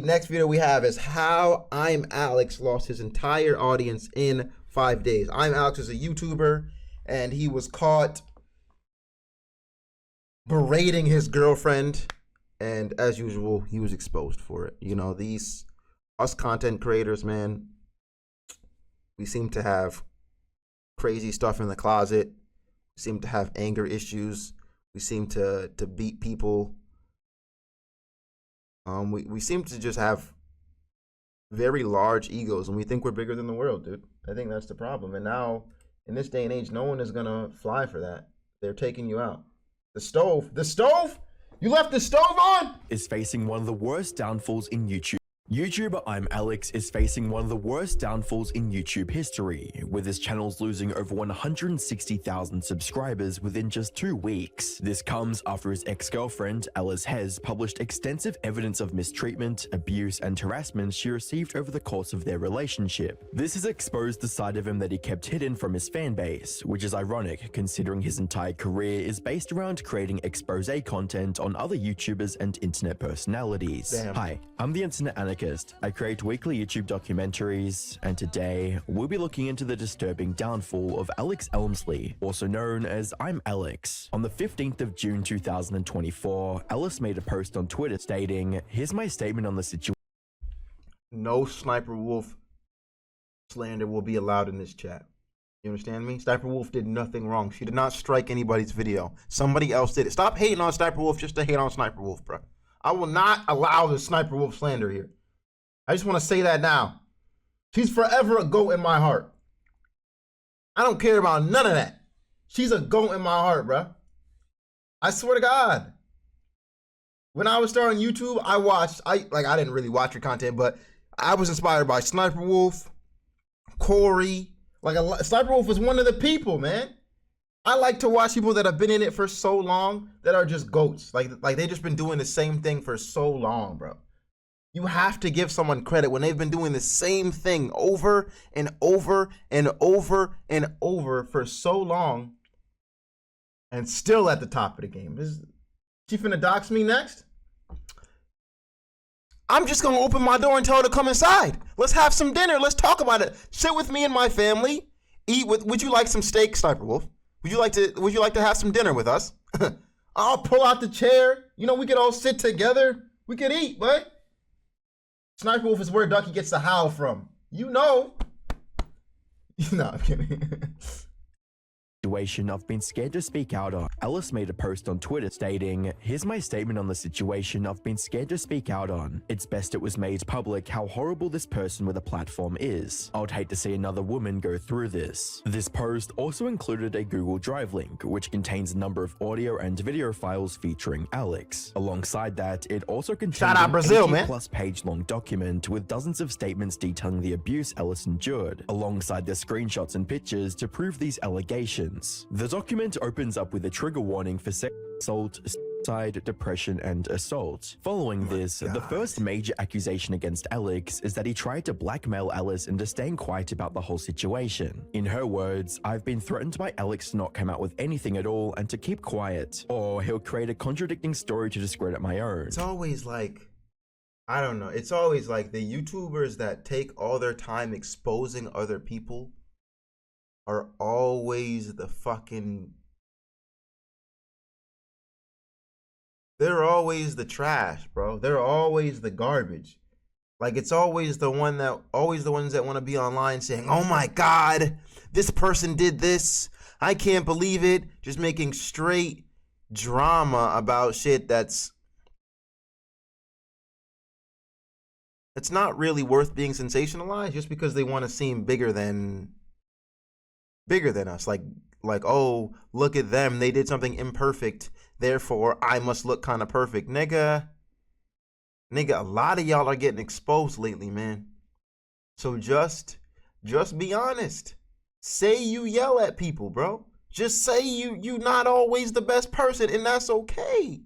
The next video we have is how I'mAlexx lost his entire audience in 5 days. I'mAlexx is a YouTuber, and he was caught berating his girlfriend, and as usual, he was exposed for it. You know, us content creators, man, we seem to have crazy stuff in the closet. We seem to have anger issues. We seem to beat people. We seem to just have very large egos, and we think we're bigger than the world, dude. I think that's the problem. And now, in this day and age, no one is gonna fly for that. They're taking you out. The stove? You left the stove on? Is facing one of the worst downfalls in YouTube. YouTuber I'mAlexx is facing one of the worst downfalls in YouTube history, with his channels losing over 160,000 subscribers within just 2 weeks. This comes after his ex-girlfriend, Alice Hez, published extensive evidence of mistreatment, abuse, and harassment she received over the course of their relationship. This has exposed the side of him that he kept hidden from his fanbase, which is ironic considering his entire career is based around creating expose content on other YouTubers and internet personalities. Damn. Hi, I'm the Internet Anarchist. I create weekly YouTube documentaries, and today we'll be looking into the disturbing downfall of Alex Elmsley, also known as I'mAlexx. On the 15th of June 2024, Alice made a post on Twitter stating, "Here's my statement on the situation." No Sniper Wolf slander will be allowed in this chat. You understand me? Sniper Wolf did nothing wrong. She did not strike anybody's video. Somebody else did it. Stop hating on Sniper Wolf just to hate on Sniper Wolf, bro. I will not allow the Sniper Wolf slander here. I just want to say that now. She's forever a GOAT in my heart. I don't care about none of that. She's a GOAT in my heart, bro. I swear to God. When I was starting YouTube, I didn't really watch her content, but I was inspired by Sniper Wolf, Corey. Sniper Wolf was one of the people, man. I like to watch people that have been in it for so long that are just GOATs. Like they just been doing the same thing for so long, bro. You have to give someone credit when they've been doing the same thing over and over and over and over for so long and still at the top of the game. Is she finna dox me next? I'm just gonna open my door and tell her to come inside. Let's have some dinner. Let's talk about it. Sit with me and my family. Would you like some steak, Sniper Wolf? Would you like to have some dinner with us? I'll pull out the chair. You know, we could all sit together. We could eat, but Sniper Wolf is where Ducky gets the howl from. You know. No, I'm kidding. I've been scared to speak out on. Alice made a post on Twitter stating, "Here's my statement on the situation I've been scared to speak out on. It's best it was made public how horrible this person with a platform is. I would hate to see another woman go through this." This post also included a Google Drive link, which contains a number of audio and video files featuring Alex. Alongside that, it also contained an 80+ page-long document with dozens of statements detailing the abuse Alice endured, alongside the screenshots and pictures to prove these allegations. The document opens up with a trigger warning for sexual assault, suicide, depression, and assault. Following this, the first major accusation against Alex is that he tried to blackmail Alice into staying quiet about the whole situation. In her words, "I've been threatened by Alex to not come out with anything at all and to keep quiet, or he'll create a contradicting story to discredit my own." It's always like, I don't know. It's always like the YouTubers that take all their time exposing other people are always the fucking, they're always the trash, bro. They're always the garbage. Like, it's always the ones that want to be online saying, "Oh my God, this person did this. I can't believe it." Just making straight drama about shit that's not really worth being sensationalized just because they want to seem bigger than us. Like, oh, look at them, they did something imperfect, therefore I must look kind of perfect. Nigga, a lot of y'all are getting exposed lately, man. So just be honest. Say you yell at people, bro. Just say you not always the best person, and that's okay.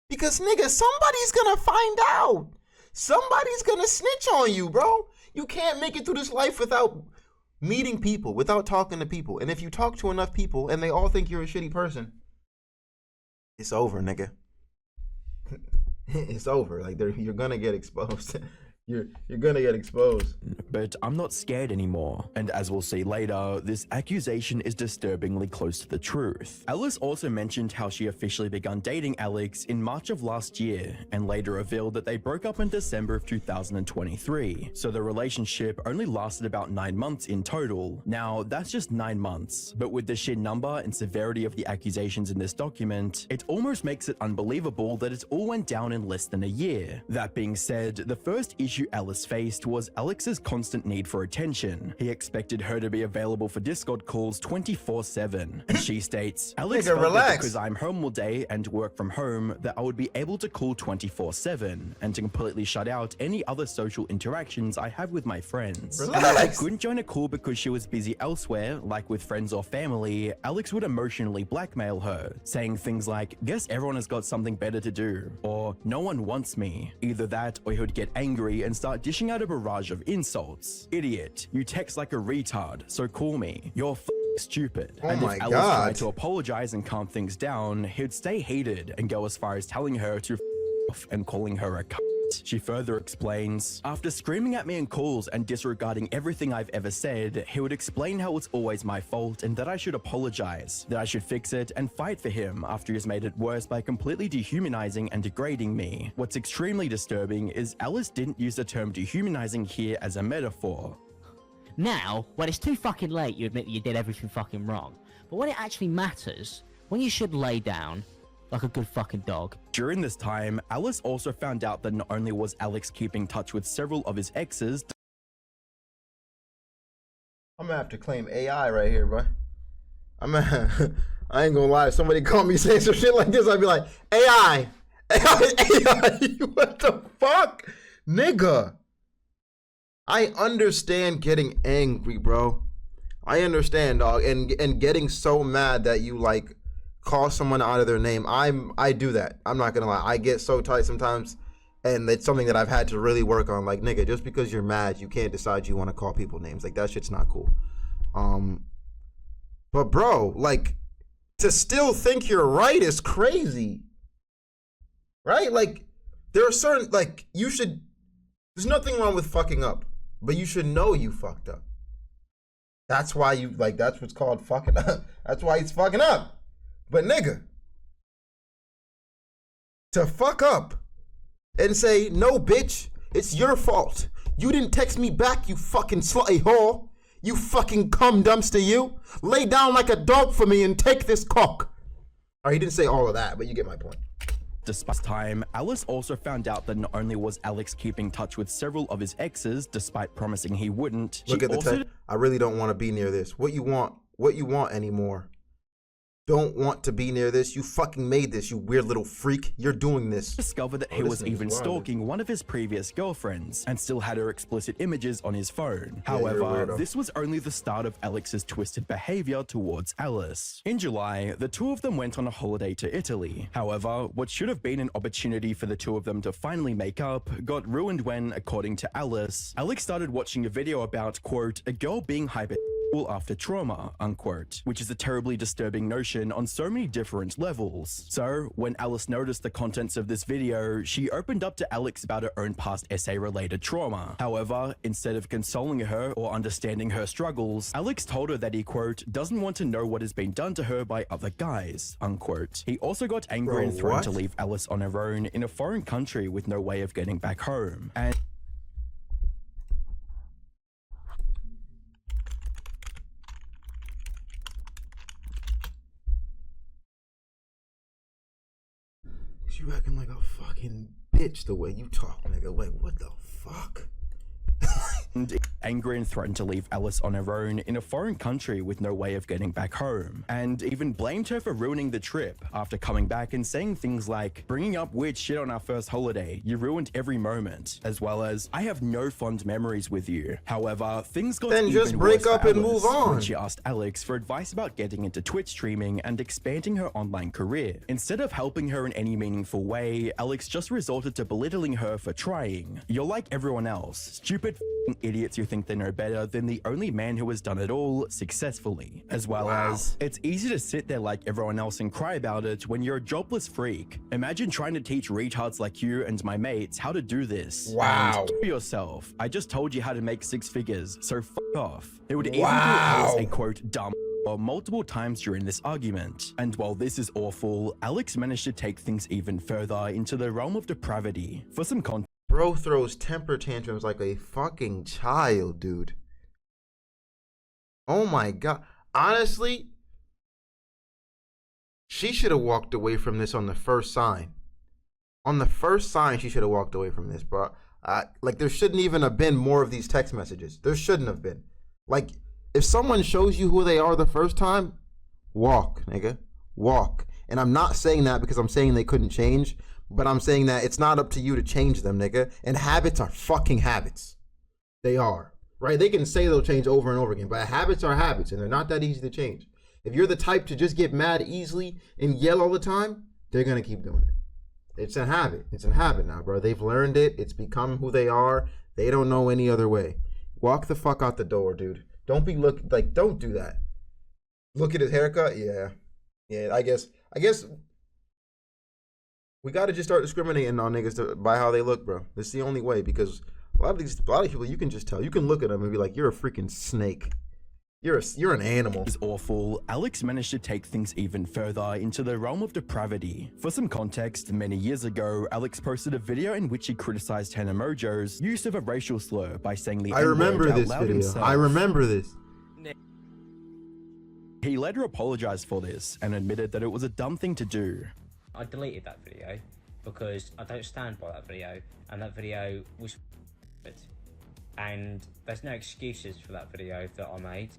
Because nigga, somebody's gonna find out. Somebody's gonna snitch on you, bro. You can't make it through this life without meeting people, without talking to people. And if you talk to enough people and they all think you're a shitty person, it's over, nigga. it's over. Like you're gonna get exposed. You're gonna get exposed. But I'm not scared anymore. And as we'll see later, this accusation is disturbingly close to the truth. Ellis also mentioned how she officially begun dating Alex in March of last year, and later revealed that they broke up in December of 2023. So the relationship only lasted about 9 months in total. Now, that's just 9 months. But with the sheer number and severity of the accusations in this document, it almost makes it unbelievable that it all went down in less than a year. That being said, the first issue Ellis faced was Alex's constant need for attention. He expected her to be available for Discord calls 24/7. And she states, Alex felt that because I'm home all day and work from home, that I would be able to call 24/7 and to completely shut out any other social interactions I have with my friends. And if she couldn't join a call because she was busy elsewhere, like with friends or family, Alex would emotionally blackmail her, saying things like, guess everyone has got something better to do, or no one wants me. Either that, or he would get angry and start dishing out a barrage of insults. Idiot, you text like a retard, so call me. You're stupid. Oh and my if God. Ellis tried to apologize and calm things down, he'd stay heated and go as far as telling her to off and calling her a cunt. She further explains, after screaming at me in calls and disregarding everything I've ever said, he would explain how it's always my fault and that I should apologize, that I should fix it and fight for him after he's made it worse by completely dehumanizing and degrading me. What's extremely disturbing is Ellis didn't use the term dehumanizing here as a metaphor. Now, when it's too fucking late, you admit that you did everything fucking wrong. But when it actually matters, when you should lay down like a good fucking dog. During this time, Ellis also found out that not only was Alex keeping touch with several of his exes. I'm gonna have to claim AI right here, bro. I ain't gonna lie. If somebody called me saying some shit like this, I'd be like, AI, what the fuck, nigga? I understand getting angry, bro. I understand, dog, and getting so mad that you like call someone out of their name. I do that. I'm not gonna lie. I get so tight sometimes, and it's something that I've had to really work on. Like, nigga, just because you're mad, you can't decide you want to call people names. Like, that shit's not cool. But bro, like, to still think you're right is crazy, right? Like, there are certain, like, there's nothing wrong with fucking up, but you should know you fucked up. That's why that's what's called fucking up. That's why he's fucking up. But nigga, to fuck up and say, no, bitch, it's your fault. You didn't text me back, you fucking slutty whore. You fucking cum dumpster, you. Lay down like a dog for me and take this cock. All right, he didn't say all of that, but you get my point. Despite time, Ellis also found out that not only was Alex keeping touch with several of his exes, despite promising he wouldn't, Look at the text. I really don't want to be near this. What you want anymore? Don't want to be near this. You fucking made this, you weird little freak. You're doing this. Discovered that he was even stalking one of his previous girlfriends and still had her explicit images on his phone. However, this was only the start of Alex's twisted behavior towards Ellis. In July, the two of them went on a holiday to Italy. However, what should have been an opportunity for the two of them to finally make up got ruined when, according to Alex started watching a video about, quote, a girl being hyper after trauma, unquote, which is a terribly disturbing notion on so many different levels. So, when Alice noticed the contents of this video, she opened up to Alex about her own past essay-related trauma. However, instead of consoling her or understanding her struggles, Alex told her that he, quote, doesn't want to know what has been done to her by other guys, unquote. He also got angry and threatened to leave Alice on her own in a foreign country with no way of getting back home. And You acting like a fucking bitch the way you talk, nigga. Like, what the fuck? angry and threatened to leave Alice on her own in a foreign country with no way of getting back home, and even blamed her for ruining the trip after coming back and saying things like, bringing up weird shit on our first holiday, you ruined every moment, as well as, I have no fond memories with you. However, things got then even just break worse up for and Alice move on. when she asked Alex for advice about getting into Twitch streaming and expanding her online career. Instead of helping her in any meaningful way, Alex just resorted to belittling her for trying. You're like everyone else, stupid idiots who think think they know better than the only man who has done it all successfully. As well as, it's easy to sit there like everyone else and cry about it when you're a jobless freak. Imagine trying to teach retards like you and my mates how to do this. Wow. And yourself, I just told you how to make 6 figures, so f off. It would even do Alice a quote dumb multiple times during this argument. And while this is awful, Alex managed to take things even further into the realm of depravity. For some context, Bro throws temper tantrums like a fucking child, dude. Oh my god. Honestly, she should have walked away from this on the first sign. On the first sign, she should have walked away from this, bro. Like, there shouldn't even have been more of these text messages. There shouldn't have been. Like, if someone shows you who they are the first time, walk, nigga. Walk. And I'm not saying that because I'm saying they couldn't change, but I'm saying that it's not up to you to change them, nigga. And habits are fucking habits. They are, right? They can say they'll change over and over again, but habits are habits, and they're not that easy to change. If you're the type to just get mad easily and yell all the time, they're going to keep doing it. It's a habit. It's a habit now, bro. They've learned it. It's become who they are. They don't know any other way. Walk the fuck out the door, dude. Don't be don't do that. Look at his haircut. Yeah. I guess we got to just start discriminating on niggas by how they look, bro. It's the only way, because a lot of people, you can just tell. You can look at them and be like, you're a freaking snake. You're an animal. Is awful. Alex managed to take things even further into the realm of depravity. For some context, many years ago, Alex posted a video in which he criticized Hannah Mojo's use of a racial slur by saying the I N-word remember out this loud video. himself. I remember this. He later apologized for this and admitted that it was a dumb thing to do. I deleted that video because I don't stand by that video, and that video was and there's no excuses for that video that I made.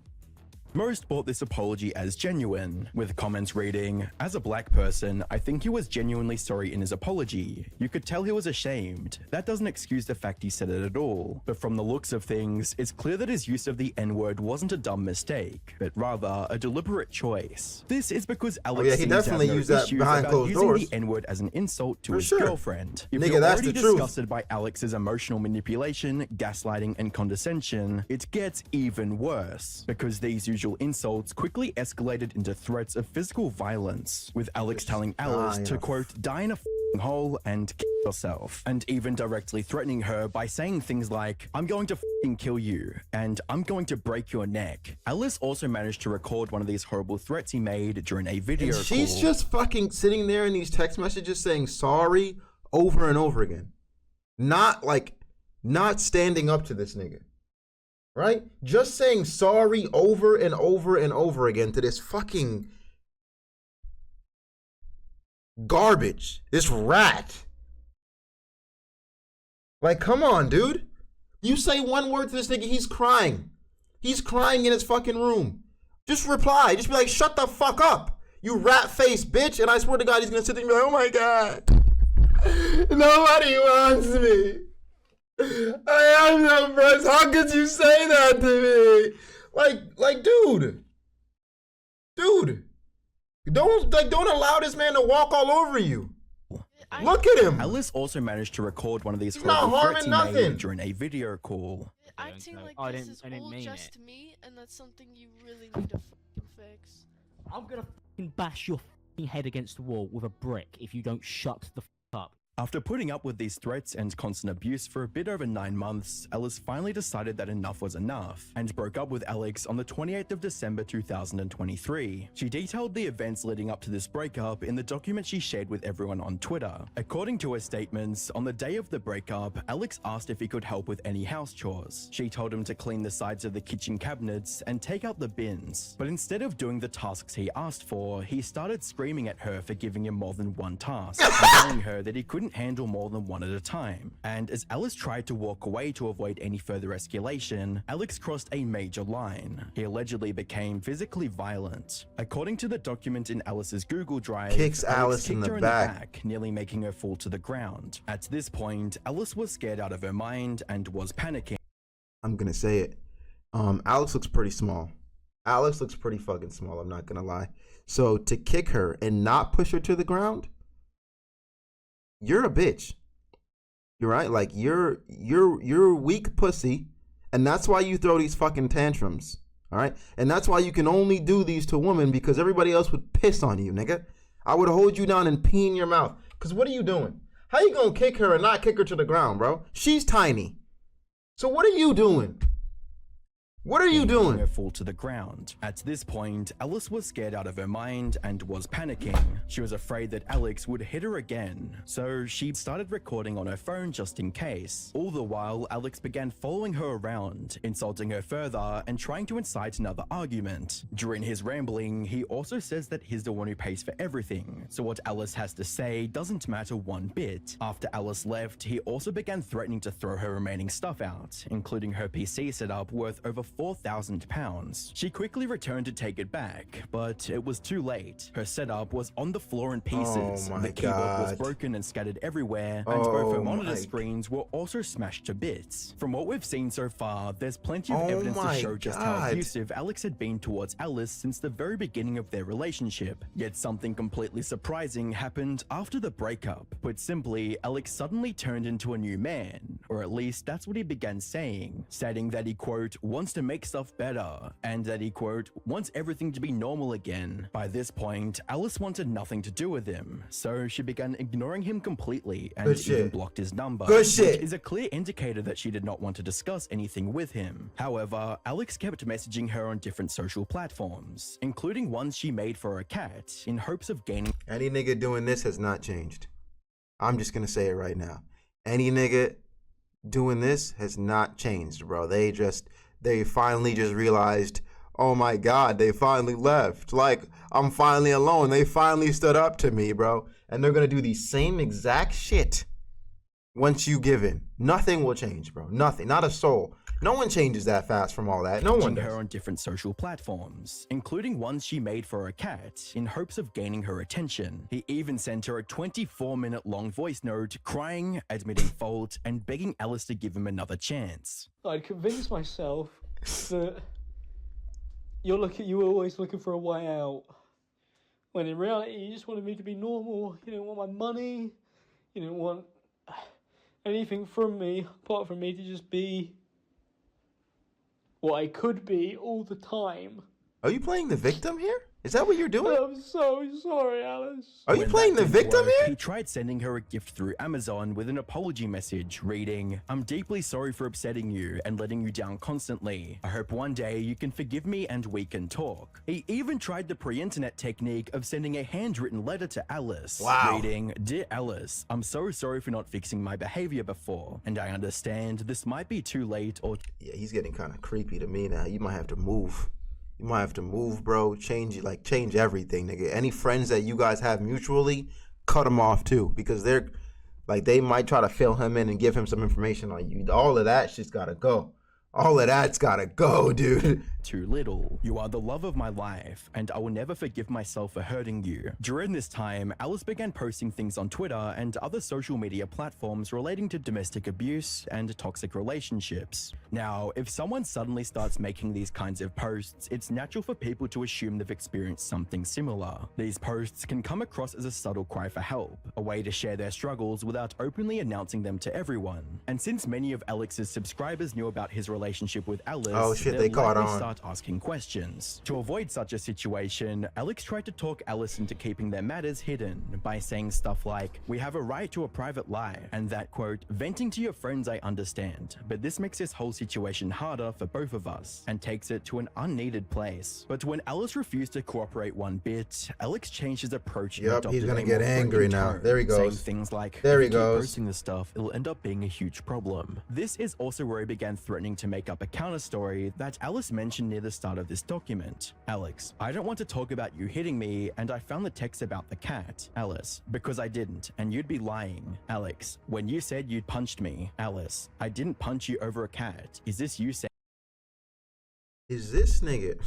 Most bought this apology as genuine, with comments reading, "As a black person, I think he was genuinely sorry in his apology. You could tell he was ashamed. That doesn't excuse the fact he said it at all. But from the looks of things, it's clear that his use of the N-word wasn't a dumb mistake, but rather a deliberate choice. This is because Alex he seems to have definitely no used that issues behind about closed using doors. the N-word as an insult to For his sure. girlfriend. If Nigga, you're that's already the truth. disgusted by Alex's emotional manipulation, gaslighting, and condescension, it gets even worse, because these usual insults quickly escalated into threats of physical violence, with Alex telling Alice to quote, "die in a f***ing hole and kill yourself," and even directly threatening her by saying things like, "I'm going to f***ing kill you," and "I'm going to break your neck." Alice also managed to record one of these horrible threats he made during a video And she's call. just fucking sitting there in these text messages saying sorry over and over again. Not standing up to this nigga. Right? Just saying sorry over and over and over again to this fucking garbage. This rat. Like, come on, dude. You say one word to this nigga, he's crying. He's crying in his fucking room. Just reply. Just be like, shut the fuck up, you rat face bitch. And I swear to God, he's gonna sit there and be like, oh my God. Nobody wants me. I am no friends. How could you say that to me? Like, dude, don't allow this man to walk all over you. Look at him. Alice also managed to record one of these He's not horrible threats harming he made nothing. during a video call. Acting like I this didn't- is I didn't all mean just it. me, and that's something you really need to fucking fix. I'm gonna fucking bash your fucking head against the wall with a brick if you don't shut the up. After putting up with these threats and constant abuse for a bit over 9 months, Alice finally decided that enough was enough and broke up with Alex on the 28th of December 2023. She detailed the events leading up to this breakup in the document she shared with everyone on Twitter. According to her statements, on the day of the breakup, Alex asked if he could help with any house chores. She told him to clean the sides of the kitchen cabinets and take out the bins, but instead of doing the tasks he asked for, he started screaming at her for giving him more than one task, and telling her that he couldn't handle more than one at a time. And as Alice tried to walk away to avoid any further escalation, Alex crossed a major line. He allegedly became physically violent. According to the document in Alice's Google Drive, Kicks Alice in kicked the her back. nearly making her fall to the ground. At this point, Alice was scared out of her mind and was panicking. I'm gonna say it. Alex looks pretty small. Alex looks pretty fucking small, I'm not gonna lie. So to kick her and not push her to the ground, you're a bitch. You're right. Like you're weak pussy, And that's why you throw these fucking tantrums. All right? And that's why you can only do these to women, because everybody else would piss on you, nigga. I would hold you down and pee in your mouth. Because what are you doing? How you gonna kick her and not kick her to the ground, bro? She's tiny. So what are you doing? What are you doing? Her fall to the ground. At this point, Alice was scared out of her mind and was panicking. She was afraid that Alex would hit her again, so she started recording on her phone just in case. All the while, Alex began following her around, insulting her further and trying to incite another argument. During his rambling, he also says that he's the one who pays for everything, so what Alice has to say doesn't matter one bit. After Alice left, he also began threatening to throw her remaining stuff out, including her PC setup worth over £4,000. She quickly returned to take it back, but it was too late. Her setup was on the floor in pieces. Oh my the keyboard was God. broken and scattered everywhere, and both her Oh monitor my- screens were also smashed to bits. From what we've seen so far, there's plenty of Oh evidence to my show just how God. abusive Alex had been towards Alice since the very beginning of their relationship. Yet something completely surprising happened after the breakup. Put simply, Alex suddenly turned into a new man, or at least that's what he began saying, stating that he, quote, wants to make stuff better, and that he, quote, wants everything to be normal again. By this point, Alice wanted nothing to do with him, so she began ignoring him completely and Good even shit. blocked his number, Good which shit. is a clear indicator that she did not want to discuss anything with him. However, Alex kept messaging her on different social platforms, including ones she made for her cat, in hopes of gaining Any nigga doing this has not changed. I'm just gonna say it right now. Any nigga doing this has not changed, bro. They finally just realized, oh my God, they finally left. Like, I'm finally alone. They finally stood up to me, bro. And they're gonna do the same exact shit once you give in. Nothing will change, bro. Nothing. Not a soul. No one changes that fast from all that. No one her does. on different social platforms, including ones she made for her cat, in hopes of gaining her attention. He even sent her a 24-minute long voice note, crying, admitting fault, and begging Alice to give him another chance. I'd convinced myself that you were always looking for a way out. When in reality, you just wanted me to be normal. You didn't want my money. You didn't want anything from me, apart from me to just be what I could be all the time. Are you playing the victim here? Is that what you're doing? I'm so sorry, Alice. Are you When playing that the didn't victim work, here? He tried sending her a gift through Amazon with an apology message reading, I'm deeply sorry for upsetting you and letting you down constantly. I hope one day you can forgive me and we can talk. He even tried the pre-internet technique of sending a handwritten letter to Alice, Wow. reading, Dear Alice, I'm so sorry for not fixing my behavior before, and I understand this might be too late or Yeah, he's getting kind of creepy to me now. You might have to move. You might have to move, bro. Change everything, nigga. Any friends that you guys have mutually, cut them off too, because they might try to fill him in and give him some information on you. All of that shit's gotta go. All of that's gotta go, dude. too little. You are the love of my life, and I will never forgive myself for hurting you. During this time, Alice began posting things on Twitter and other social media platforms relating to domestic abuse and toxic relationships. Now, if someone suddenly starts making these kinds of posts, it's natural for people to assume they've experienced something similar. These posts can come across as a subtle cry for help, a way to share their struggles without openly announcing them to everyone. And since many of Alex's subscribers knew about his relationship with Alice, Oh, shit, they'll they caught likely on. start asking questions. To avoid such a situation, Alex tried to talk Alice into keeping their matters hidden by saying stuff like, we have a right to a private life, and that, quote, venting to your friends I understand, but this makes this whole situation harder for both of us, and takes it to an unneeded place. But when Alice refused to cooperate one bit, Alex changed his approach and Yup, he's adopted gonna a get more angry threatening now. tone, There he saying goes. things like, There if he you keep goes. posting this stuff, it'll end up being a huge problem. This is also where he began threatening to make up a counter story that Alice mentioned near the start of this document. Alex, I don't want to talk about you hitting me, and I found the text about the cat. Alice, because I didn't, and you'd be lying. Alex, when you said you'd punched me. Alice, I didn't punch you over a cat. Is this you saying? Is this nigga?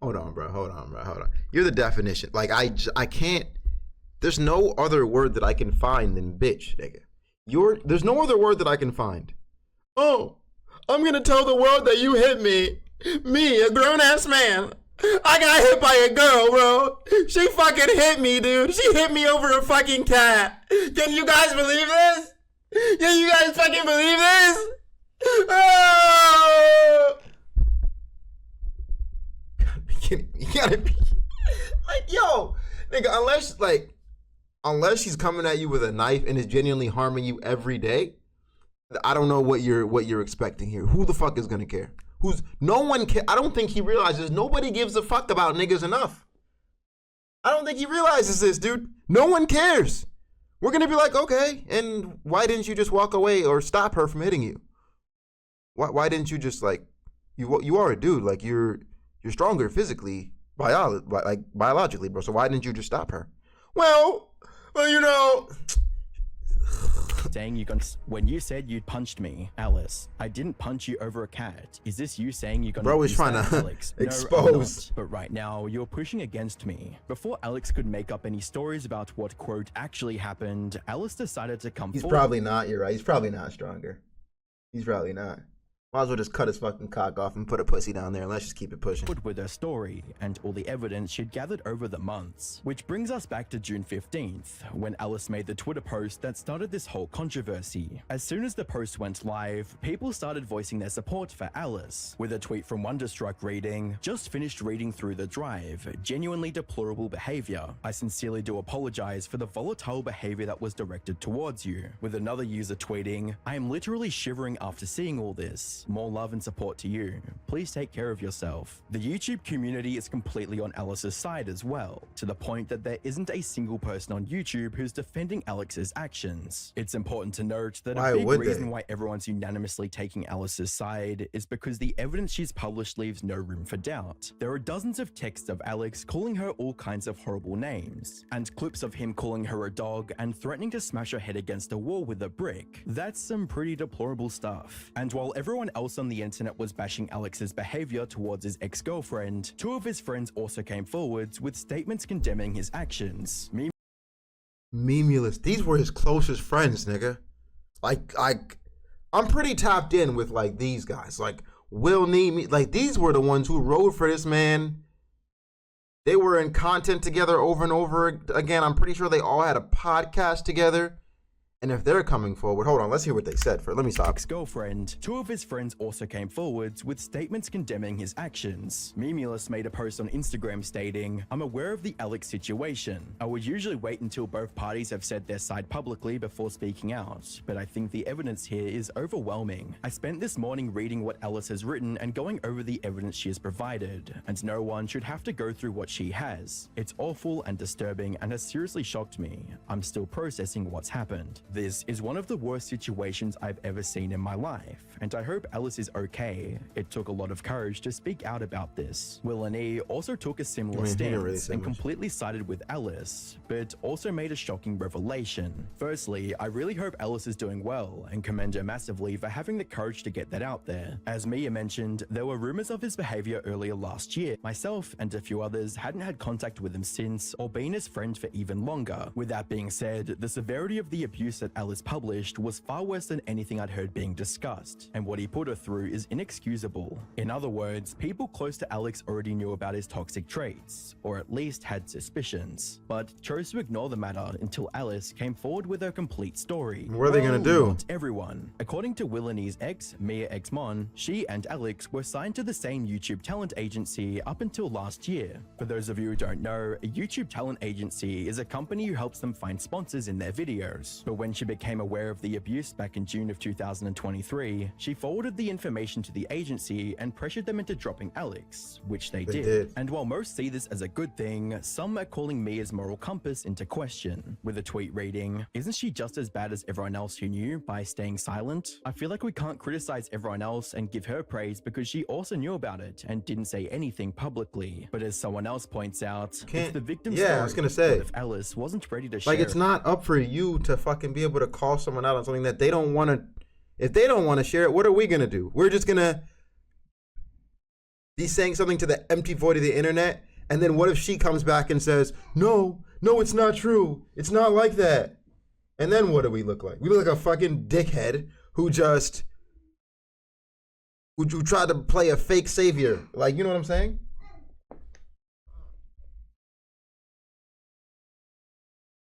Hold on, bro. Hold on. You're the definition. Like, I can't. There's no other word that I can find than bitch, nigga. There's no other word that I can find. Oh, I'm gonna tell the world that you hit me. Me, a grown ass man. I got hit by a girl, bro. She fucking hit me, dude. She hit me over a fucking cat. Can you guys believe this? Can you guys fucking believe this? gotta be like, yo, nigga, unless she's coming at you with a knife and is genuinely harming you every day, I don't know what you're expecting here. Who the fuck is gonna care? No one care. I don't think he realizes nobody gives a fuck about niggas enough. I don't think he realizes this, dude. No one cares. We're gonna be like, okay, and why didn't you just walk away or stop her from hitting you? Why didn't you just like, you are a dude, like you're stronger physically, biologically, bro. So why didn't you just stop her? Well, you know. Saying when you said you punched me, Alice, I didn't punch you over a cat. Is this you saying you're gonna Bro is trying to Alex? expose. No, I'm not. But right now, you're pushing against me. Before Alex could make up any stories about what, quote, actually happened, Alice decided to come He's forward. probably not, you're right. He's probably not stronger. He's probably not. Might as well just cut his fucking cock off and put a pussy down there and let's just keep it pushing. With her story and all the evidence she'd gathered over the months. Which brings us back to June 15th, when Alice made the Twitter post that started this whole controversy. As soon as the post went live, people started voicing their support for Alice, with a tweet from Wonderstruck reading, "Just finished reading through the drive. Genuinely deplorable behavior. I sincerely do apologize for the volatile behavior that was directed towards you." With another user tweeting, "I am literally shivering after seeing all this. More love and support to you. Please take care of yourself." The YouTube community is completely on Alice's side as well, to the point that there isn't a single person on YouTube who's defending Alex's actions. It's important to note that a big reason why everyone's unanimously taking Alice's side is because the evidence she's published leaves no room for doubt. There are dozens of texts of Alex calling her all kinds of horrible names, and clips of him calling her a dog and threatening to smash her head against a wall with a brick. That's some pretty deplorable stuff. And while everyone else on the internet was bashing Alex's behavior towards his ex-girlfriend, two of his friends also came forwards with statements condemning his actions. Memulous. These were his closest friends, nigga. I'm pretty tapped in with like these guys. Like Will Need, like these were the ones who rode for this man. They were in content together over and over again. I'm pretty sure they all had a podcast together. And if they're coming forward, hold on, let's hear what they said first. Let me stop. Ex-girlfriend. Two of his friends also came forwards with statements condemning his actions. Memulous made a post on Instagram stating, "I'm aware of the Alex situation. I would usually wait until both parties have said their side publicly before speaking out, but I think the evidence here is overwhelming. I spent this morning reading what Alice has written and going over the evidence she has provided, and no one should have to go through what she has. It's awful and disturbing and has seriously shocked me. I'm still processing what's happened. This is one of the worst situations I've ever seen in my life, and I hope Alice is okay. It took a lot of courage to speak out about this." Will and E also took a similar stance and completely sided with Alice, but also made a shocking revelation. Firstly, I really hope Alice is doing well and commend her massively for having the courage to get that out there. As Mia mentioned, there were rumors of his behavior earlier last year. Myself and a few others hadn't had contact with him since or been his friend for even longer. With that being said, the severity of the abuse that Alice published was far worse than anything I'd heard being discussed, and what he put her through is inexcusable. In other words, people close to Alex already knew about his toxic traits, or at least had suspicions, but chose to ignore the matter until Alice came forward with her complete story. What are they gonna do? Not everyone. According to Will and E's ex, Mia Exmon, she and Alex were signed to the same YouTube talent agency up until last year. For those of you who don't know, a YouTube talent agency is a company who helps them find sponsors in their videos. But when she became aware of the abuse back in June of 2023, she forwarded the information to the agency and pressured them into dropping Alex, which they did. And while most see this as a good thing, some are calling Mia's moral compass into question, with a tweet reading, "Isn't she just as bad as everyone else who knew by staying silent? I feel like we can't criticize everyone else and give her praise because she also knew about it and didn't say anything publicly." But as someone else points out, it's the victim's story. I was gonna say, if Alice wasn't ready to share, like, it's not up for you to fucking be able to call someone out on something that they don't want to. If they don't want to share it, what are we gonna do? We're just gonna be saying something to the empty void of the internet, and then what if she comes back and says, no, it's not true, it's not like that, and then what do we look like? We look like a fucking dickhead who tried to play a fake savior. Like, you know what I'm saying?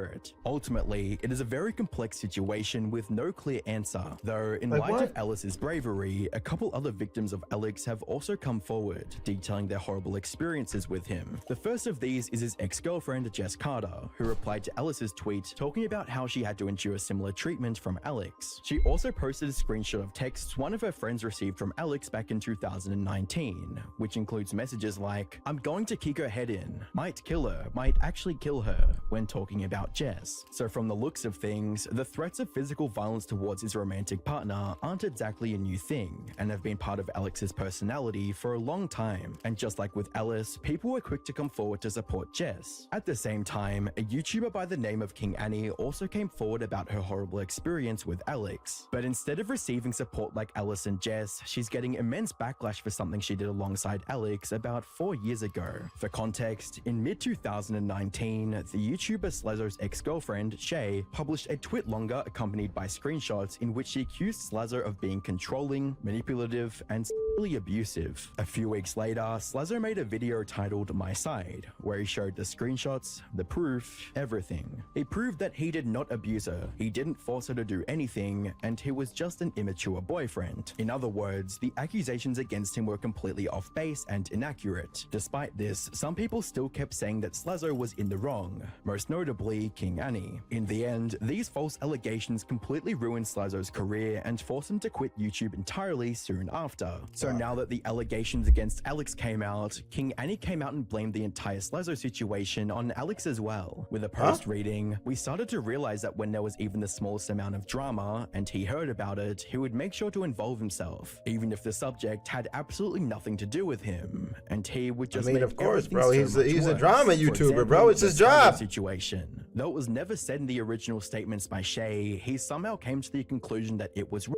it. Ultimately, it is a very complex situation with no clear answer, though in Like light what? of Ellis's bravery, a couple other victims of Alex have also come forward, detailing their horrible experiences with him. The first of these is his ex-girlfriend Jess Carter, who replied to Ellis's tweet talking about how she had to endure similar treatment from Alex. She also posted a screenshot of texts one of her friends received from Alex back in 2019, which includes messages like, "I'm going to kick her head in, might kill her, might actually kill her," when talking about Jess. So from the looks of things, the threats of physical violence towards his romantic partner aren't exactly a new thing, and have been part of Alex's personality for a long time. And just like with Ellis, people were quick to come forward to support Jess. At the same time, a YouTuber by the name of King Annie also came forward about her horrible experience with Alex. But instead of receiving support like Ellis and Jess, she's getting immense backlash for something she did alongside Alex about 4 years ago. For context, in mid-2019, the YouTuber Slazzo's ex-girlfriend, Shay, published a tweet longer accompanied by screenshots in which she accused Slazzo of being controlling, manipulative, and sexually abusive. A few weeks later, Slazzo made a video titled My Side, where he showed the screenshots, the proof, everything. He proved that he did not abuse her, he didn't force her to do anything, and he was just an immature boyfriend. In other words, the accusations against him were completely off base and inaccurate. Despite this, some people still kept saying that Slazzo was in the wrong, most notably King Annie. In the end, these false allegations completely ruined Slazzo's career and forced him to quit YouTube entirely soon after. So now that the allegations against Alex came out, King Annie came out and blamed the entire Slazzo situation on Alex as well. With a post reading, "We started to realize that when there was even the smallest amount of drama, and he heard about it, he would make sure to involve himself, even if the subject had absolutely nothing to do with him, and he would just make of course, everything bro. so He's much a drama worse." For YouTuber, bro. example, It's his the Slazzo job. Situation. Though it was never said in the original statements by Shay, he somehow came to the conclusion that it was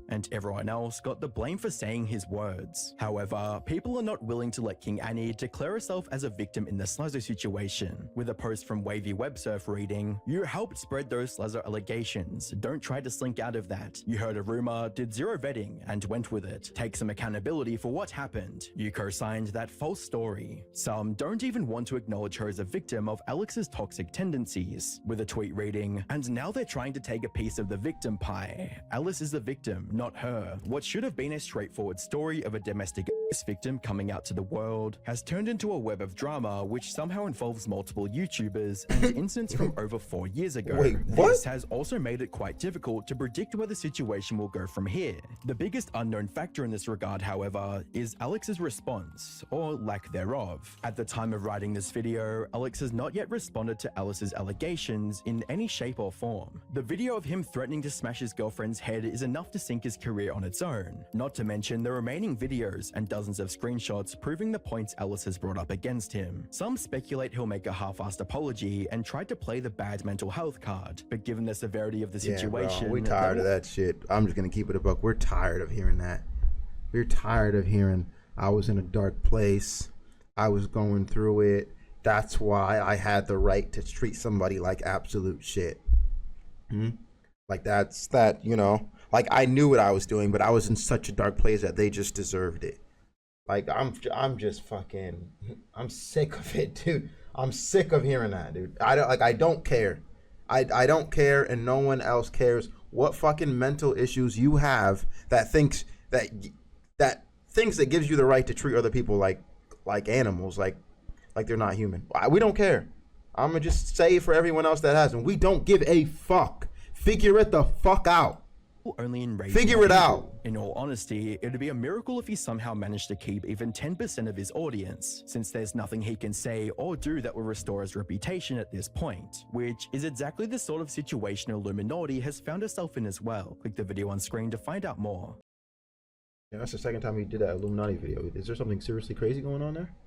and everyone else got the blame for saying his words. However, people are not willing to let King Annie declare herself as a victim in the Slazzo situation, with a post from Wavy Websurf reading, "You helped spread those Slazzo allegations. Don't try to slink out of that. You heard a rumor, did zero vetting, and went with it. Take some accountability for what happened. You co-signed that false story." Some don't even want to acknowledge her as a victim of Alex's toxic tendencies, with a tweet reading, "And now they're trying to take a piece of the victim pie. Alice is the victim, not her." What should have been a straightforward story of a domestic abuse victim coming out to the world has turned into a web of drama which somehow involves multiple YouTubers and incidents from over 4 years ago. Wait, what? This has also made it quite difficult to predict where the situation will go from here. The biggest unknown factor in this regard, however, is Alex's response, or lack thereof. At the time of writing this video, Alex has not yet responded to Alice's allegations in any shape or form. The video of him threatening to smash his girlfriend's head is enough to sink his career on its own, not to mention the remaining videos and dozens of screenshots proving the points Ellis has brought up against him. Some speculate he'll make a half-assed apology and try to play the bad mental health card, but given the severity of the situation, we tired of that shit. I'm just gonna keep it a buck. We're tired of hearing that. We're tired of hearing I was in a dark place, I was going through it, that's why I had the right to treat somebody like absolute shit. Like that's that, you know. Like I knew what I was doing, but I was in such a dark place that they just deserved it. Like I'm just fucking, I'm sick of it, dude. I'm sick of hearing that, dude. I don't care. I don't care, and no one else cares what fucking mental issues you have that thinks that gives you the right to treat other people like animals, like they're not human. We don't care. I'm gonna just say for everyone else that hasn't, we don't give a fuck. Figure it the fuck out. Only enraging Figure it people. out. In all honesty, it'd be a miracle if he somehow managed to keep even 10% of his audience, since there's nothing he can say or do that will restore his reputation at this point, which is exactly the sort of situation Illuminati has found herself in as well. Click the video on screen to find out more. Yeah, that's the second time we did that Illuminati video. Is there something seriously crazy going on there?